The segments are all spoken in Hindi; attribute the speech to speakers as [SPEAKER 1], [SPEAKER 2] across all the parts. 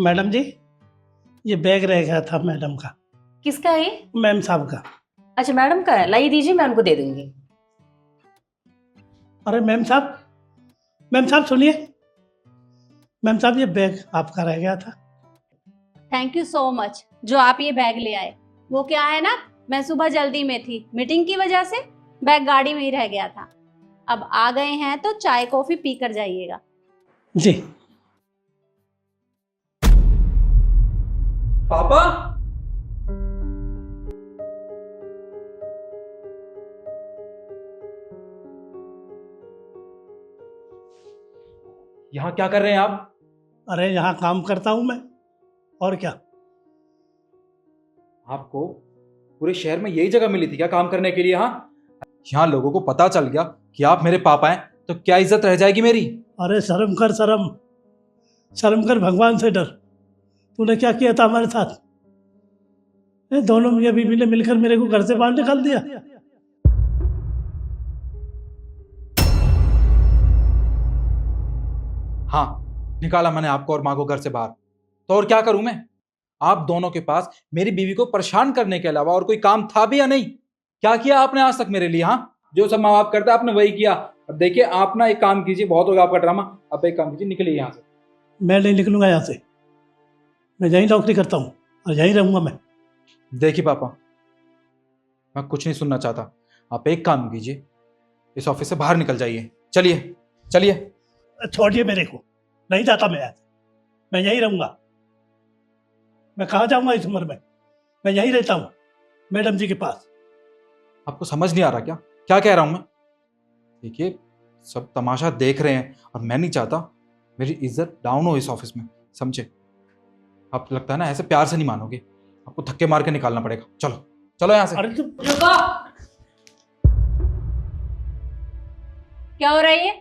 [SPEAKER 1] मैडम जी, ये बैग रह गया था मैडम का।
[SPEAKER 2] किसका है?
[SPEAKER 1] मैम साहब का।
[SPEAKER 2] अच्छा, मैडम का है, लाइए दीजिए, मैं उनको दे दूंगी।
[SPEAKER 1] अरे मैम साहब सुनिए। मैम साहब, ये बैग आपका रह गया था।
[SPEAKER 3] थैंक यू सो मच जो आप ये बैग ले आए। वो क्या है ना, मैं सुबह जल्दी में थी, मीटिंग की वजह से बैग गाड़ी में ही रह गया था। अब आ गए हैं तो चाय कॉफी पी कर जाइएगा।
[SPEAKER 1] जी।
[SPEAKER 4] पापा, यहाँ क्या कर रहे हैं आप?
[SPEAKER 1] अरे यहाँ काम करता हूँ मैं, और क्या।
[SPEAKER 4] आपको पूरे शहर में यही जगह मिली थी क्या काम करने के लिए? यहाँ लोगों को पता चल गया कि आप मेरे पापा हैं तो क्या इज्जत रह जाएगी मेरी?
[SPEAKER 1] अरे शर्म कर, शर्म कर, भगवान से डर। तूने क्या किया था हमारे साथ? दोनों मियाँ बीवी ने मिलकर मेरे को घर से बाहर निकाल दिया।
[SPEAKER 4] हाँ, निकाला मैंने आपको और माँ को घर से बाहर। तो और क्या करूं मैं? आप दोनों के पास मेरी बीवी को परेशान करने के अलावा और कोई काम था भी या नहीं? क्या किया आपने आज तक मेरे लिए? हाँ, जो सब माँ बाप करता आपने वही किया। अब देखिए, आप ना एक काम कीजिए, बहुत होगा आपका ड्रामा। आप एक काम कीजिए, निकलिए यहाँ से।
[SPEAKER 1] मैं नहीं निकलूंगा यहाँ से। मैं यहीं नौकरी करता हूँ और यहीं रहूंगा मैं।
[SPEAKER 4] देखिए पापा, मैं कुछ नहीं सुनना चाहता। आप एक काम कीजिए, इस ऑफिस से बाहर निकल जाइए। चलिए चलिए।
[SPEAKER 1] छोड़िए मेरे को, नहीं जाता मैं यहाँ से। मैं यहीं रहूंगा। मैं कहाँ जाऊंगा इस उम्र में? मैं यहीं रहता हूँ मैडम जी के पास।
[SPEAKER 4] आपको समझ नहीं आ रहा क्या क्या कह रहा हूं मैं? देखिए, सब तमाशा देख रहे हैं और मैं नहीं चाहता मेरी इज्जत डाउन हो इस ऑफिस में, समझे? आप लगता है ना ऐसे प्यार से नहीं मानोगे, आपको धक्के मार के निकालना पड़ेगा। चलो चलो यहाँ से।
[SPEAKER 1] अरे तू
[SPEAKER 3] रुको, क्या हो रहा है ये?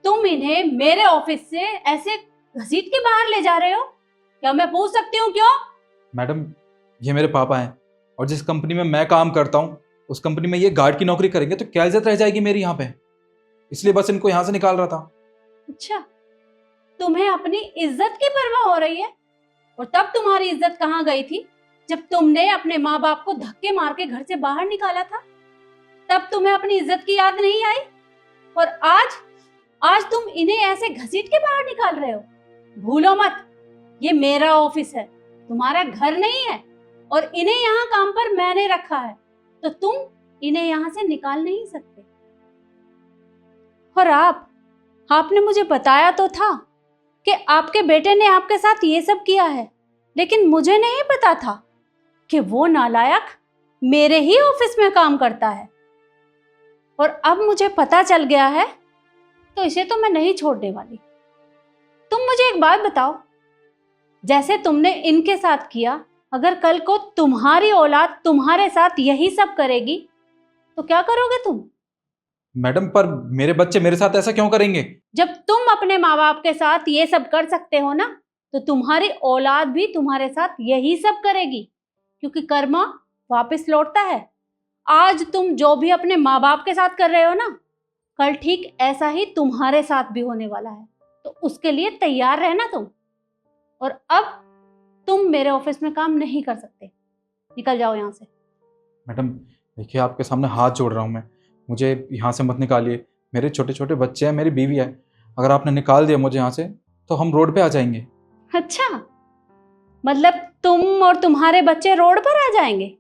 [SPEAKER 3] तुम इन्हें मेरे ऑफिस से ऐसे घसीट के बाहर ले जा रहे हो? क्या मैं पूछ सकती हूँ क्यों?
[SPEAKER 4] मैडम, ये मेरे पापा हैं और जिस कंपनी में मैं काम करता हूँ उस कंपनी में ये गार्ड की नौकरी करेंगे तो क्या इज्जत रह जाएगी मेरी यहाँ पे? इसलिए बस इनको यहाँ से निकाल रहा था।
[SPEAKER 3] अच्छा, तुम्हें अपनी इज्जत की परवाह हो रही है? और तब तुम्हारी इज्जत कहाँ गई थी जब तुमने अपने माँ बाप को धक्के मार के घर से बाहर निकाला था? तब तुम्हें अपनी इज्जत की याद नहीं आई? और आज तुम इन्हें ऐसे घसीट के बाहर निकाल रहे हो? भूलो मत, ये मेरा ऑफिस है, तुम्हारा घर नहीं है। और इन्हें यहाँ काम पर मैंने रखा है, तो तुम इन्हें यहाँ से निकाल नहीं सकते। और आपने मुझे बताया तो था कि आपके बेटे ने आपके साथ ये सब किया है, लेकिन मुझे नहीं पता था कि वो नालायक मेरे ही ऑफिस में काम करता है। और अब मुझे पता चल गया है तो इसे तो मैं नहीं छोड़ने वाली। तुम मुझे एक बात बताओ, जैसे तुमने इनके साथ किया, अगर कल को तुम्हारी औलाद तुम्हारे साथ यही सब करेगी तो क्या करोगे तुम?
[SPEAKER 4] मैडम, पर मेरे बच्चे मेरे साथ ऐसा क्यों करेंगे?
[SPEAKER 3] जब तुम अपने माँ बाप के साथ ये सब कर सकते हो ना, तो तुम्हारी औलाद भी तुम्हारे साथ यही सब करेगी, क्योंकि कर्मा वापस लौटता है। आज तुम जो भी अपने माँ बाप के साथ कर रहे हो ना, कल ठीक ऐसा ही तुम्हारे साथ भी होने वाला है। तो उसके लिए तैयार रहना तुम। और अब तुम मेरे ऑफिस में काम नहीं कर सकते, निकल जाओ यहाँ से।
[SPEAKER 4] मैडम देखिए, आपके सामने हाथ जोड़ रहा हूँ मैं, मुझे यहाँ से मत निकालिए। मेरे छोटे छोटे बच्चे हैं, मेरी बीवी है। अगर आपने निकाल दिया मुझे यहाँ से तो हम रोड पे आ जाएंगे।
[SPEAKER 3] अच्छा, मतलब तुम और तुम्हारे बच्चे रोड पर आ जाएंगे?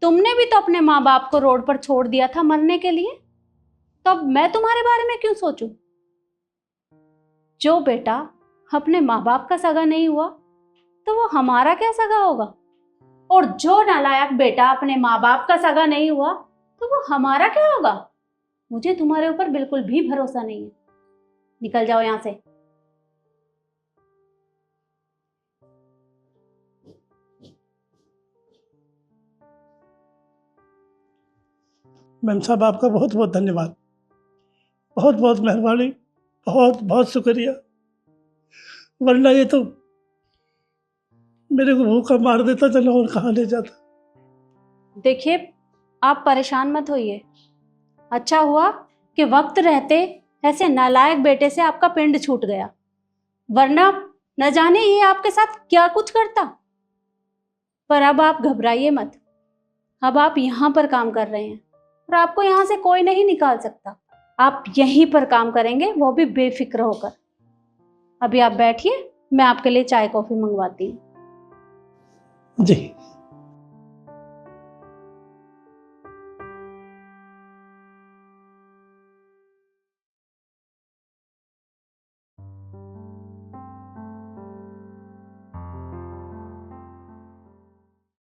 [SPEAKER 3] तुमने भी तो अपने माँ बाप को रोड पर छोड़ दिया था मरने के लिए, तो अब मैं तुम्हारे बारे में क्यों सोचूं? जो बेटा अपने माँ बाप का सगा नहीं हुआ तो वो हमारा क्या सगा होगा? और जो नालायक बेटा अपने माँ बाप का सगा नहीं हुआ तो वो हमारा क्या होगा? मुझे तुम्हारे ऊपर बिल्कुल भी भरोसा नहीं है, निकल जाओ यहाँ से।
[SPEAKER 1] मैम साहब, आपका बहुत बहुत धन्यवाद। बहुत बहुत मेहरबानी, बहुत बहुत शुक्रिया। वरना ये तो मेरे को भूखा मार देता चलो और कहाँ ले जाता।
[SPEAKER 3] देखिए, आप परेशान मत होइए। अच्छा हुआ कि वक्त रहते ऐसे नालायक बेटे से आपका पिंड छूट गया, वरना न जाने ये आपके साथ क्या कुछ करता। पर अब आप घबराइए मत, अब आप यहाँ पर काम कर रहे हैं और आपको यहाँ से कोई नहीं निकाल सकता। आप यहीं पर काम करेंगे, वो भी बेफिक्र होकर। अभी आप बैठिए, मैं आपके लिए चाय कॉफी मंगवाती हूँ।
[SPEAKER 1] जी।